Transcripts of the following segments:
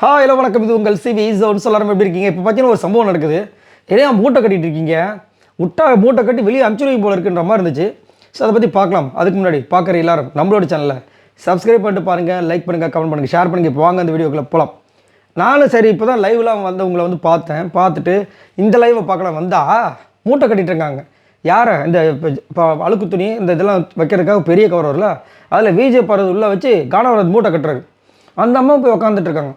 Hello வணக்கம், இது உங்கள் சிவி ஜோன். சொல்லாமல் எப்படி இருக்கீங்க? இப்போ பார்த்தீங்கன்னா ஒரு சம்பவம் நடக்குது. ஏன்னா மூட்டை கட்டிட்டு இருக்கீங்க, விட்டா மூட்டை கட்டி வெளியே அனுப்பிச்சுடுவீங்க போல இருக்குன்ற மாதிரி இருந்துச்சு. ஸோ அதை பற்றி பார்க்கலாம். அதுக்கு முன்னாடி பார்க்குற எல்லாரும் நம்மளோட சேனலில் சப்ஸ்கிரைப் பண்ணிட்டு பாருங்கள், லைக் பண்ணுங்கள், கமெண்ட் பண்ணுங்கள், ஷேர் பண்ணுங்கள். இப்போ வாங்க அந்த வீடியோக்குள்ளே போகலாம். நானும் சரி இப்போ தான் லைவ்லாம் வந்தவங்களை வந்து பார்த்துட்டு இந்த லைவை பார்க்கலாம் வந்தால் மூட்டை கட்டிகிட்டு இருக்காங்க. யாரை இந்த இப்போ அழுக்கு துணி இந்த இதெல்லாம் வைக்கிறதுக்காக பெரிய கவர் வரல, அதில் விஜய் பரது உள்ளே வச்சு காணவரது மூட்டை கட்டுறாரு. அந்த அம்மா போய் உட்காந்துட்டு இருக்காங்க.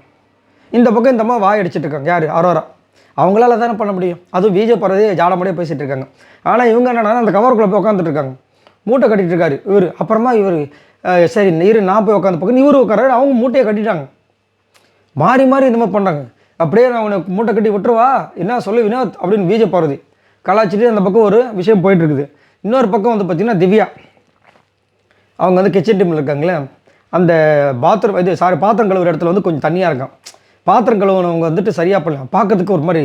இந்த பக்கம் இந்த அம்மா வாய் அடிச்சிட்டு இருக்காங்க. யார்? அரோரா. அவங்களால தானே பண்ண முடியும். அதுவும் விஜய் பரதே ஜாடமுடியே பேசிகிட்டு இருக்காங்க. ஆனால் இவங்க என்னன்னா அந்த கவருக்குள்ளே போய் உட்காந்துட்டு இருக்காங்க. மூட்டை கட்டிகிட்டு இருக்காரு இவர். அப்புறமா இவர் சரி இரு நான் போய் உட்காந்து பக்கம் இவரு உட்காராரு. அவங்க மூட்டையை கட்டிட்டாங்க. மாறி மாறி இந்த மாதிரி பண்ணுறாங்க. அப்படியே நான் உனக்கு மூட்டை கட்டி விட்டுருவா என்ன சொல்லு வினோத் அப்படின்னு விஜய் பாரதி கலாச்சிட்டு அந்த பக்கம் ஒரு விஷயம் போயிட்டுருக்குது. இன்னொரு பக்கம் வந்து பார்த்திங்கன்னா திவ்யா அவங்க வந்து கிச்சன் டீமில் இருக்காங்களே, அந்த பாத்திரம் பாத்திரம் கழுவுற இடத்துல வந்து கொஞ்சம் தண்ணியாக இருக்கான். பாத்திரம் கழுவுனவங்க வந்துட்டு சரியாக பண்ணலாம், பார்க்கறதுக்கு ஒரு மாதிரி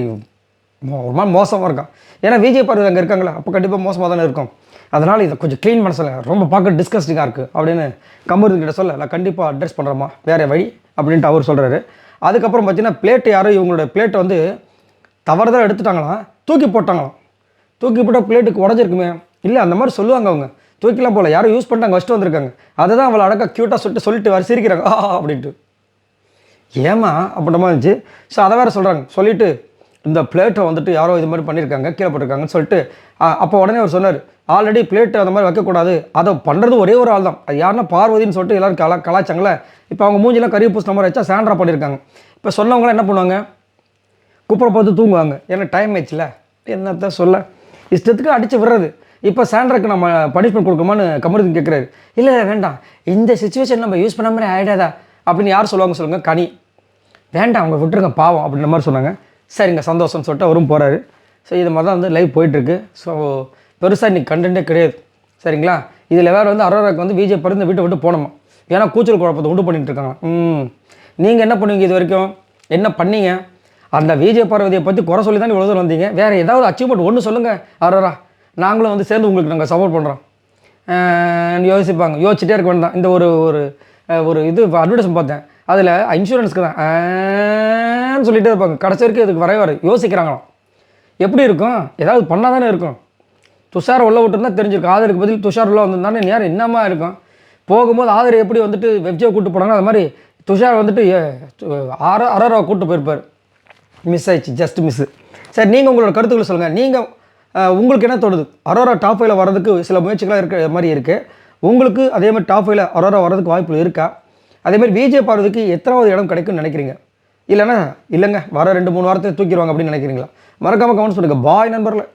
மோசமாக இருக்கும். ஏன்னா விஜய் பாரதி அங்கே இருக்காங்களா, அப்போ கண்டிப்பாக மோசமாக தானே இருக்கும். அதனால் இதை கொஞ்சம் க்ளீன் பண்ண சொல்ல, ரொம்ப பார்க்க டிஸ்கஸ்டிங்காக இருக்குது அப்படின்னு கமருக்கிட்ட சொல்ல, நான் கண்டிப்பாக அட்ரஸ் பண்ணுறேம்மா வேறு வழி அப்படின்ட்டு அவர் சொல்கிறாரு. அதுக்கப்புறம் பார்த்தீங்கன்னா பிளேட்டு யாரும் இவங்களோட பிளேட்டை வந்து தவறுதான் எடுத்துட்டாங்களாம், தூக்கி போட்டாங்களாம். தூக்கி போட்டால் பிளேட்டுக்கு உடஞ்சிருக்குமே. இல்லை அந்த மாதிரி சொல்லுவாங்க அவங்க. தூக்கிலாம் போல் யாரும் யூஸ் பண்ணிட்டு அங்கே வச்சுட்டு வந்திருக்காங்க. அதை தான் அவளை அடக்க க்யூட்டாக சொல்லிட்டு வர சிரிக்கிறாங்க அப்படின்ட்டு. ஏமா அப்படின்ற மாதிரி இருந்துச்சு. ஸோ அதை வேறு சொல்கிறாங்க. சொல்லிவிட்டு இந்த பிளேட்டை வந்துட்டு யாரோ இது மாதிரி பண்ணியிருக்காங்க, கீழே போட்டிருக்காங்கன்னு சொல்லிட்டு அப்போ உடனே அவர் சொன்னார், ஆல்ரெடி பிளேட்டு அந்த மாதிரி வைக்கக்கூடாது, அதை பண்ணுறது ஒரே ஒரு ஆள் தான், அது யாருன்னா பார்வதின்னு சொல்லிட்டு எல்லோரும் கலாச்சாங்களே. இப்போ அவங்க மூஞ்சிலாம் கறி பூசின மாதிரி வச்சா சாண்ட்ரா பண்ணியிருக்காங்க. இப்போ சொன்னவங்களாம் என்ன பண்ணுவாங்க, குப்பரை பார்த்து தூங்குவாங்க. ஏன்னா டைம் ஆயிடுச்சுல, என்னத்த சொல்ல, இஷ்டத்துக்கு அடித்து விடுறது. இப்போ சாண்ட்ராக்கு நம்ம பனிஷ்மெண்ட் கொடுக்குமான்னு கமருதீன் கேட்குறாரு. இல்லை வேண்டாம், இந்த சுச்சுவேஷன் நம்ம யூஸ் பண்ண மாதிரி ஆகிடாதா அப்படின்னு யார் சொல்லுவாங்க சொல்லுங்கள்? கனி. வேண்டாம் அவங்க விட்டுருங்க பாவம் அப்படின்ற மாதிரி சொன்னாங்க. சரிங்க சந்தோஷம்னு சொல்லிட்டு அவரும் போகிறாரு. ஸோ இது மாதிரி தான் வந்து லைவ் போயிட்டுருக்கு. ஸோ பெருசாக இன்றைக்கி கண்டென்ட்டே கிடையாது. சரிங்களா? இதில் வேறு வந்து அரோராக்கு வந்து விஜய் பருந்து வீட்டை விட்டு போனோமா, ஏன்னா கூச்சல் குழப்பத்தை உண்டு பண்ணிட்டு இருக்காங்க. நீங்கள் என்ன பண்ணுவீங்க? இது வரைக்கும் என்ன பண்ணீங்க? அந்த விஜய் பார்வதியை பற்றி குறை சொல்லி தான் இவ்வளோ தூரம் வந்தீங்க. வேறு ஏதாவது அச்சீவ்மெண்ட் ஒன்று சொல்லுங்கள் அரோரா, நாங்களும் வந்து சேர்ந்து உங்களுக்கு நாங்கள் சப்போர்ட் பண்ணுறோம் யோசிப்பாங்க. யோசிச்சுட்டே இருக்க வேண்டாம். இந்த ஒரு ஒரு இது அட்வர்டைஸ்மெண்ட் பார்த்தேன், அதில் இன்சூரன்ஸ்க்கு தான் சொல்லிகிட்டே இருப்பாங்க. கடைசி வரைக்கும் இதுக்கு வர யோசிக்கிறாங்களாம். எப்படி இருக்கும்? ஏதாவது பண்ணால் தானே இருக்கும். துஷார் உள்ள விட்டுருந்தா தெரிஞ்சிருக்கும். ஆதருக்கு பதில் துஷார் உள்ள வந்திருந்தானே நேரம் என்னமா இருக்கும். போகும்போது ஆதர் எப்படி வந்துட்டு வெப்ஜியை கூப்பிட்டு போனாங்க, அது மாதிரி துஷார் வந்துட்டு அரோராவை கூப்பிட்டு போயிருப்பார். மிஸ் ஆயிடுச்சு, ஜஸ்ட் மிஸ்ஸு. சரி, நீங்கள் உங்களோட கருத்துக்களை சொல்லுங்கள். நீங்கள் உங்களுக்கு என்ன தோணுது? அரோரா டாப் 5 வரதுக்கு சில முயற்சிகளாக இருக்கிற மாதிரி இருக்குது. உங்களுக்கு அதேமாதிரி டாப் 5 அரோரா வரதுக்கு வாய்ப்பு இருக்கா? அதேமாதிரி விஜய் பார்வதிக்கு எத்தனாவது இடம் கிடைக்கும்னு நினைக்கிறீங்க? இல்லைன்னா இல்லைங்க வர 2-3 வாரத்தை தூக்கிடுவாங்க அப்படின்னு நினைக்கிறீங்களா? மறக்காமல் கமெண்ட்ஸ் பண்ணுங்கள். பாய் நண்பர்களே.